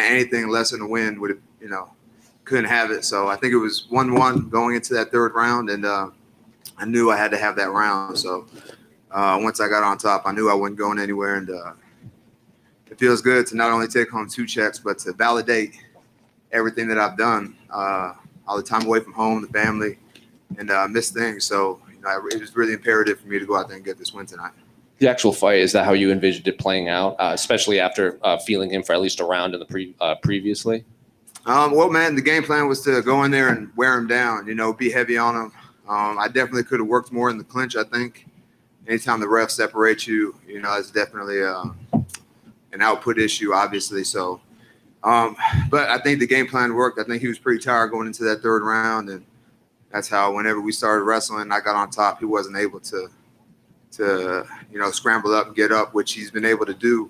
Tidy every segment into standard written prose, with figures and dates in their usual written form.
anything less than a win would have, couldn't have it. So I think it was 1-1 going into that third round, and I knew I had to have that round. So once I got on top, I knew I wasn't going anywhere, and it feels good to not only take home 2 checks, but to validate everything that I've done, all the time away from home, the family, and miss things. So it was really imperative for me to go out there and get this win tonight. The actual fight, is that how you envisioned it playing out, especially after feeling him for at least a round in the previously? Well, man, the game plan was to go in there and wear him down, be heavy on him. I definitely could have worked more in the clinch, I think. Anytime the ref separates you, it's definitely an output issue, obviously. So, but I think the game plan worked. I think he was pretty tired going into that third round, and that's how whenever we started wrestling, I got on top. He wasn't able to scramble up and get up, which he's been able to do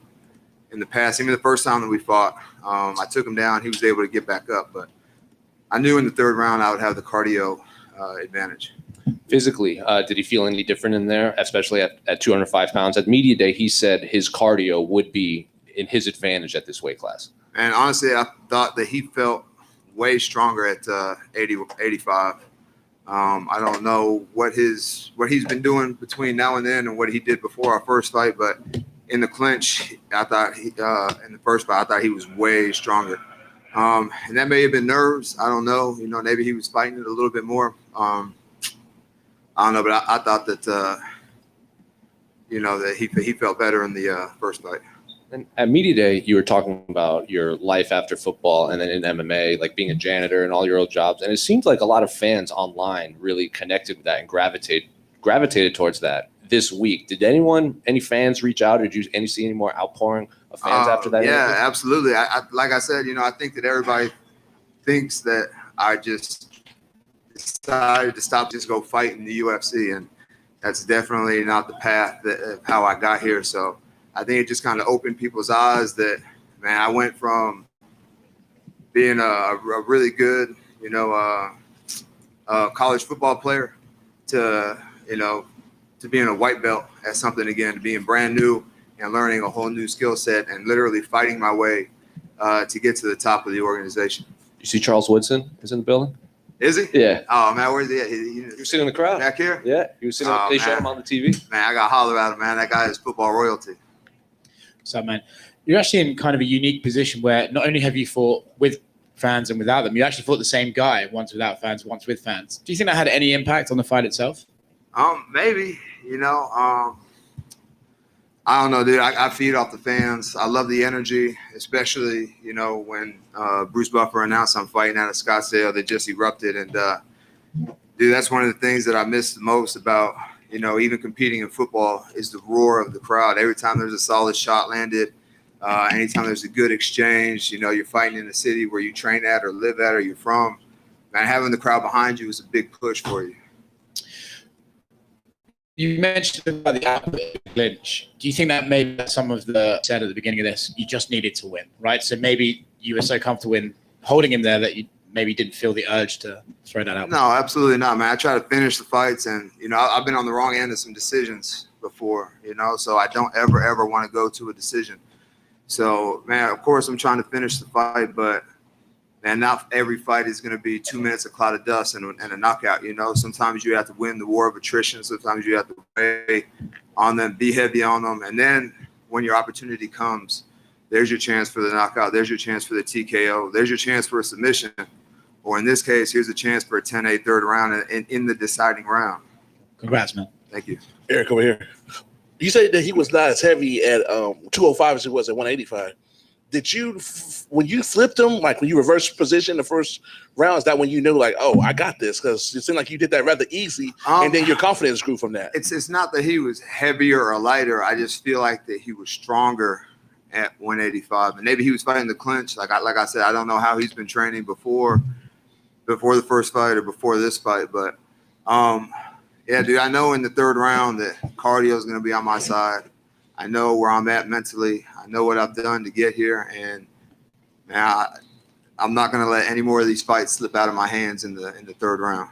in the past. Even the first time that we fought, I took him down. He was able to get back up, but I knew in the third round I would have the cardio advantage. Physically, did he feel any different in there, especially at 205 pounds? At media day, he said his cardio would be in his advantage at this weight class. And honestly, I thought that he felt way stronger at 85. I don't know what he's been doing between now and then and what he did before our first fight, but in the clinch, I thought in the first fight, I thought he was way stronger. And that may have been nerves. I don't know. Maybe he was fighting it a little bit more. I don't know, but I thought that that he felt better in the first fight. And at media day, you were talking about your life after football and then in MMA, like being a janitor and all your old jobs. And it seems like a lot of fans online really connected with that and gravitated towards that this week. Did any fans reach out, or did you see any more outpouring of fans after that? Yeah, absolutely. I like I said, I think that everybody thinks that I just decided to stop, just go fight in the UFC. And that's definitely not the path of how I got here. So I think it just kind of opened people's eyes that, man, I went from being a really good, college football player to being a white belt at something again, to being brand new and learning a whole new skill set and literally fighting my way to get to the top of the organization. You see Charles Woodson is in the building? Is he? Yeah. Oh, man, where's he at? You're sitting in the crowd. Back here? Yeah. He was sitting. They showed him on the TV. Man, I got to holler at him, man. That guy is football royalty. So, man, you're actually in kind of a unique position where not only have you fought with fans and without them, you actually fought the same guy, once without fans, once with fans. Do you think that had any impact on the fight itself? Maybe, I don't know, dude. I feed off the fans. I love the energy, especially, when Bruce Buffer announced I'm fighting out of Scottsdale, they just erupted. And, dude, that's one of the things that I miss the most about, even competing in football is the roar of the crowd. Every time there's a solid shot landed, anytime there's a good exchange, you're fighting in the city where you train at or live at or you're from, man, having the crowd behind you is a big push for you. You mentioned about the output clinch. Do you think that maybe some of the said at the beginning of this, you just needed to win, right? So maybe you were so comfortable in holding him there that you maybe didn't feel the urge to throw that out? No, absolutely not, man. I try to finish the fights, and, I've been on the wrong end of some decisions before, so I don't ever want to go to a decision. So, man, of course I'm trying to finish the fight, but, man, not every fight is going to be 2 minutes of cloud of dust and a knockout, Sometimes you have to win the war of attrition. Sometimes you have to weigh on them, be heavy on them. And then when your opportunity comes, there's your chance for the knockout. There's your chance for the TKO. There's your chance for a submission. Or in this case, here's a chance for a 10-8 third round in the deciding round. Congrats, man. Thank you. Eryk, over here. You said that he was not as heavy at 205 as he was at 185. Did you, when you flipped him, like when you reversed position the first round, is that when you knew, like, oh, I got this? Because it seemed like you did that rather easy, and then your confidence grew from that. It's not that he was heavier or lighter. I just feel like that he was stronger at 185, and maybe he was fighting the clinch. Like I said, I don't know how he's been training before the first fight or before this fight, but yeah, dude, I know in the third round that cardio is going to be on my side. I know where I'm at mentally. I know what I've done to get here, and man, I'm not going to let any more of these fights slip out of my hands in the third round.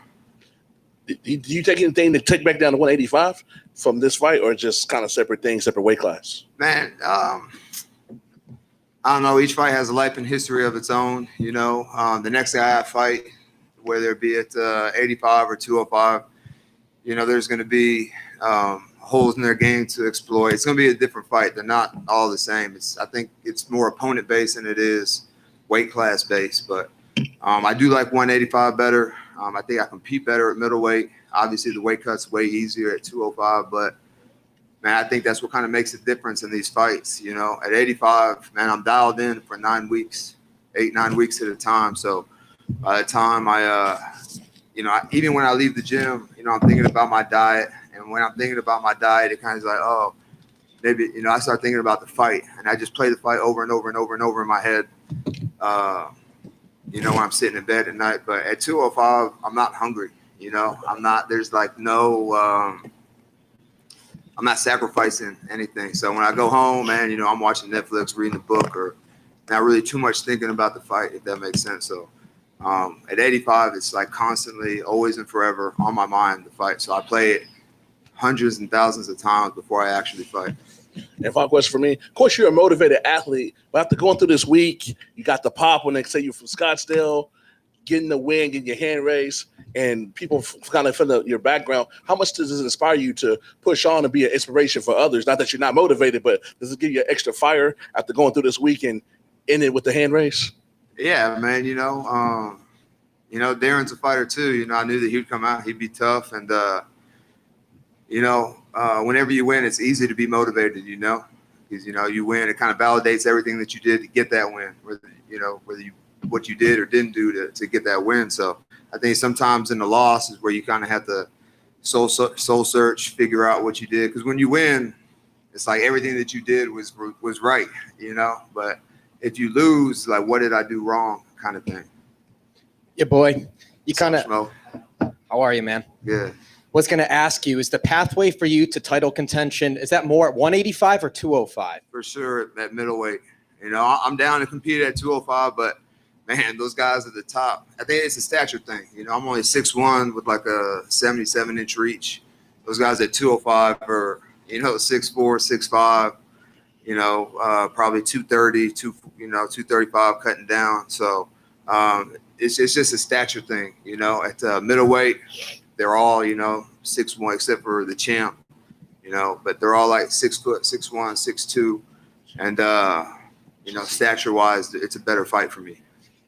Do you take anything to take back down to 185 from this fight, or just kind of separate things, separate weight class? Man, I I don't know. Each fight has a life and history of its own. You know, the next guy I fight, whether it be at 85 or 205, you know, there's going to be holes in their game to exploit. It's going to be a different fight. They're not all the same. I think it's more opponent based than it is weight class based. But I do like 185 better. I think I compete better at middleweight. Obviously, the weight cut's way easier at 205, but man, I think that's what kind of makes the difference in these fights. You know, at 85, man, I'm dialed in for 9 weeks, 8-9 weeks at a time. So by the time even when I leave the gym, you know, I'm thinking about my diet. And when I'm thinking about my diet, it kind of is like, oh, maybe, you know, I start thinking about the fight. And I just play the fight over and over and over and over in my head, you know, when I'm sitting in bed at night. But at 205, I'm not hungry. You know, I'm not sacrificing anything. So when I go home, man, you know, I'm watching Netflix, reading a book, or not really too much thinking about the fight, if that makes sense. So at 85, it's like constantly, always and forever on my mind, the fight. So I play it hundreds and thousands of times before I actually fight. And final question for me. Of course, you're a motivated athlete, but after going through this week, you got the pop when they say you're from Scottsdale, getting the win, getting your hand raised, and people kind of feel your background. How much does this inspire you to push on and be an inspiration for others? Not that you're not motivated, but does it give you extra fire after going through this week and end it with the hand raise? Yeah, man. You know, Darren's a fighter too. You know, I knew that he'd come out, he'd be tough, and you know, whenever you win, it's easy to be motivated. You know, because you know you win, it kind of validates everything that you did to get that win. Whether you what you did or didn't do to get that win. So I think sometimes in the loss is where you kind of have to soul search, figure out what you did. Because when you win, it's like everything that you did was right, you know. But if you lose, like, what did I do wrong, kind of thing. Yeah, boy. You kind of. Schmo. How are you, man? Good. Was going to ask you, is the pathway for you to title contention, is that more at 185 or 205? For sure, at middleweight. You know, I'm down to compete at 205, but man, those guys at the top, I think it's a stature thing. You know, I'm only 6'1" with like a 77-inch reach. Those guys at 205 are, you know, 6'4", 6'5", you know, probably 230, 235 cutting down. So it's just a stature thing, you know. At middleweight, they're all, you know, 6'1", except for the champ, you know, but they're all like 6 foot, 6'1", 6'2", and you know, stature-wise, it's a better fight for me.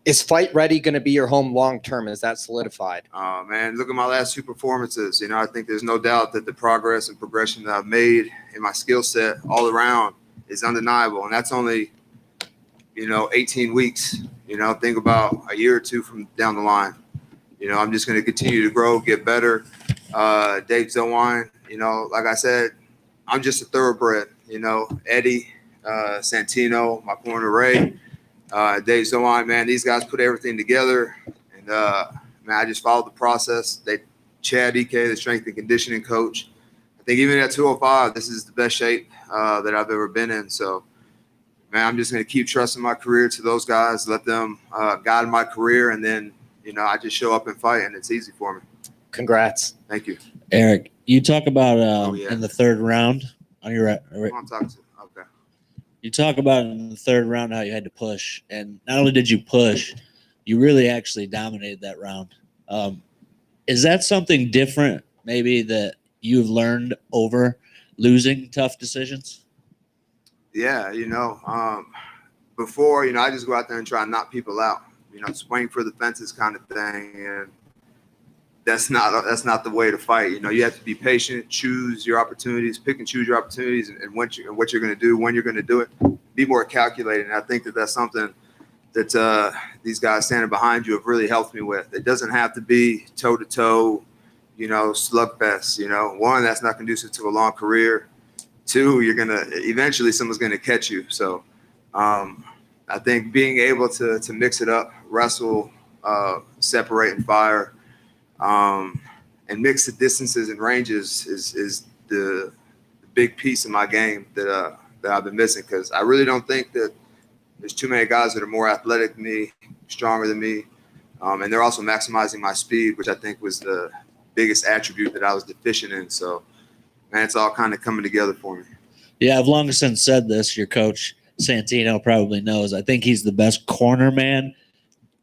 Is Fight Ready going to be your home long term? Is that solidified? Man, look at my last 2 performances. You know, I think there's no doubt that the progress and progression that I've made in my skill set all around is undeniable. And that's only, you know, 18 weeks. You know, think about a year or two from down the line. You know, I'm just going to continue to grow, get better. Dave Zowine, you know, like I said, I'm just a thoroughbred. You know, Eddie, Santino, my corner Ray, Dave Zowine, man, these guys put everything together. And, man, I just followed the process. Chad EK, the strength and conditioning coach. I think even at 205, this is the best shape that I've ever been in. So, man, I'm just going to keep trusting my career to those guys, let them guide my career, and then, you know, I just show up and fight, and it's easy for me. Congrats. Thank you. Eryk, you talk about Yeah. in the third round on your right. Who I'm talking to. Okay. You talk about in the third round how you had to push, and not only did you push, you really actually dominated that round. Is that something different, maybe, that you've learned over losing tough decisions? Yeah, you know, before, you know, I just go out there and try and knock people out, you know, swing for the fences kind of thing, and that's not the way to fight. You know, you have to be patient, choose your opportunities, pick and choose your opportunities, and what you're going to do, when you're going to do it. Be more calculated, and I think that that's something that these guys standing behind you have really helped me with. It doesn't have to be toe-to-toe, you know, slugfest. You know, one, that's not conducive to a long career. Two, eventually someone's gonna catch you. So I think being able to mix it up, wrestle, separate and fire, and mix the distances and ranges is the big piece of my game that I've been missing, because I really don't think that there's too many guys that are more athletic than me, stronger than me, and they're also maximizing my speed, which I think was the biggest attribute that I was deficient in. So, man, it's all kind of coming together for me. Yeah, I've long since said this, your coach, Santino probably knows. I think he's the best corner man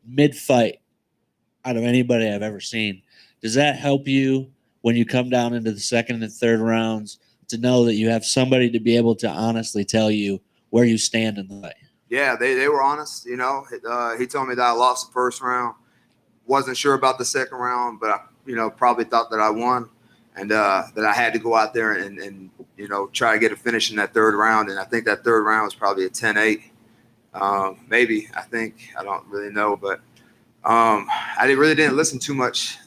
mid-fight out of anybody I've ever seen. Does that help you when you come down into the second and third rounds to know that you have somebody to be able to honestly tell you where you stand in the fight? Yeah, they were honest. You know, he told me that I lost the first round. Wasn't sure about the second round, but I, probably thought that I won, and that I had to go out there and try to get a finish in that third round. And I think that third round was probably a 10-8, maybe. I don't really know, but I really didn't listen too much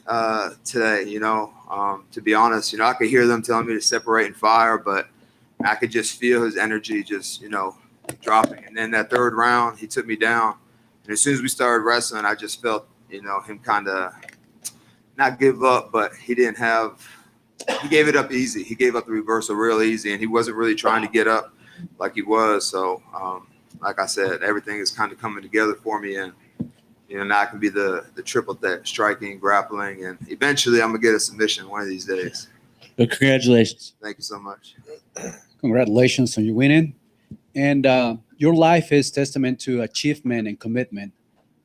today. To be honest, I could hear them telling me to separate and fire, but I could just feel his energy just dropping. And then that third round, he took me down, and as soon as we started wrestling, I just felt him kind of not give up, but he gave it up easy. He gave up the reversal real easy, and he wasn't really trying to get up like he was. So like I said, everything is kind of coming together for me, and now I can be the triple threat, striking, grappling, and eventually I'm gonna get a submission one of these days. Well, congratulations. Thank you so much. Congratulations on your winning. And your life is testament to achievement and commitment.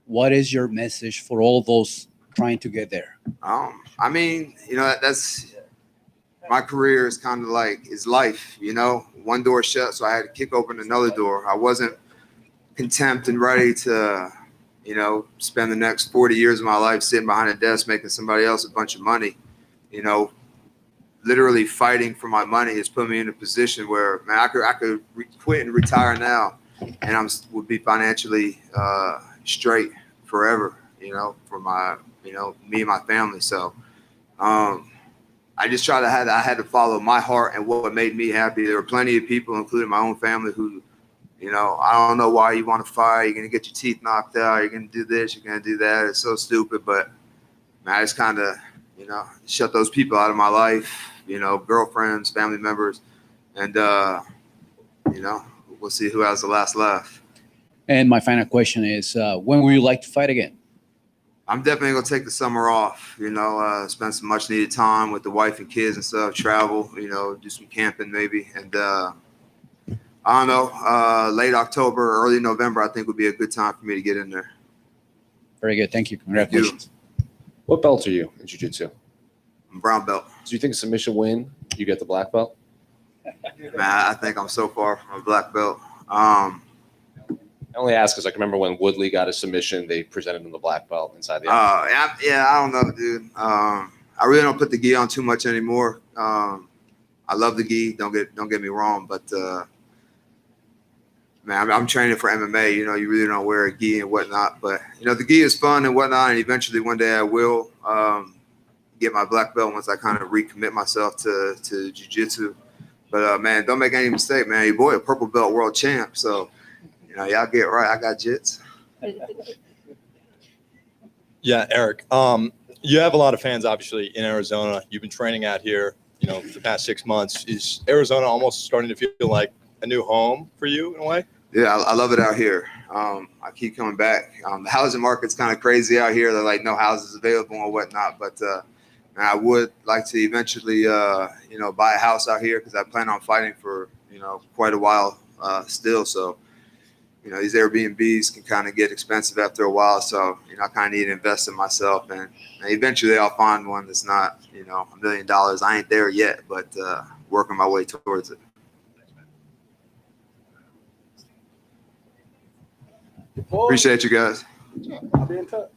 What is your message for all those trying to get there? I mean, that's my career is kind of like is life. One door shut, so I had to kick open another door. I wasn't content and ready to, spend the next 40 years of my life sitting behind a desk making somebody else a bunch of money. Literally fighting for my money has put me in a position where, man, I could quit and retire now, and would be financially straight forever. For my, me and my family. So, I just I had to follow my heart and what made me happy. There were plenty of people, including my own family, who, I don't know why you want to fight. You're gonna get your teeth knocked out. You're gonna do this. You're gonna do that. It's so stupid. But man, I just kind of, shut those people out of my life. Girlfriends, family members, and we'll see who has the last laugh. And my final question is, when would you like to fight again? I'm definitely gonna take the summer off. Spend some much needed time with the wife and kids and stuff. Travel. Do some camping maybe, and I don't know. Late October, early November, I think would be a good time for me to get in there. Very good. Thank you. Congratulations. What belt are you in jiu-jitsu? I'm brown belt. Do you think a submission win, you get the black belt? Man, I think I'm so far from a black belt. I only ask because I can remember when Woodley got a submission, they presented him the black belt inside the yeah, I don't know, dude. I really don't put the gi on too much anymore. I love the gi. Don't get me wrong, but man, I'm training for MMA. You really don't wear a gi and whatnot. But the gi is fun and whatnot, and eventually one day I will get my black belt once I kind of recommit myself to jiu-jitsu. But man, don't make any mistake, man. Your boy a purple belt world champ, so. Y'all get right. I got jits. Yeah, Eryk. You have a lot of fans, obviously, in Arizona. You've been training out here, for the past 6 months. Is Arizona almost starting to feel like a new home for you in a way? Yeah, I love it out here. I keep coming back. The housing market's kind of crazy out here. There are no houses available and whatnot. But I would like to eventually, buy a house out here because I plan on fighting for, quite a while still. So. These Airbnbs can kind of get expensive after a while. So, I kind of need to invest in myself. And eventually I'll find one that's not, $1 million. I ain't there yet, but working my way towards it. Appreciate you guys. I'll be in touch.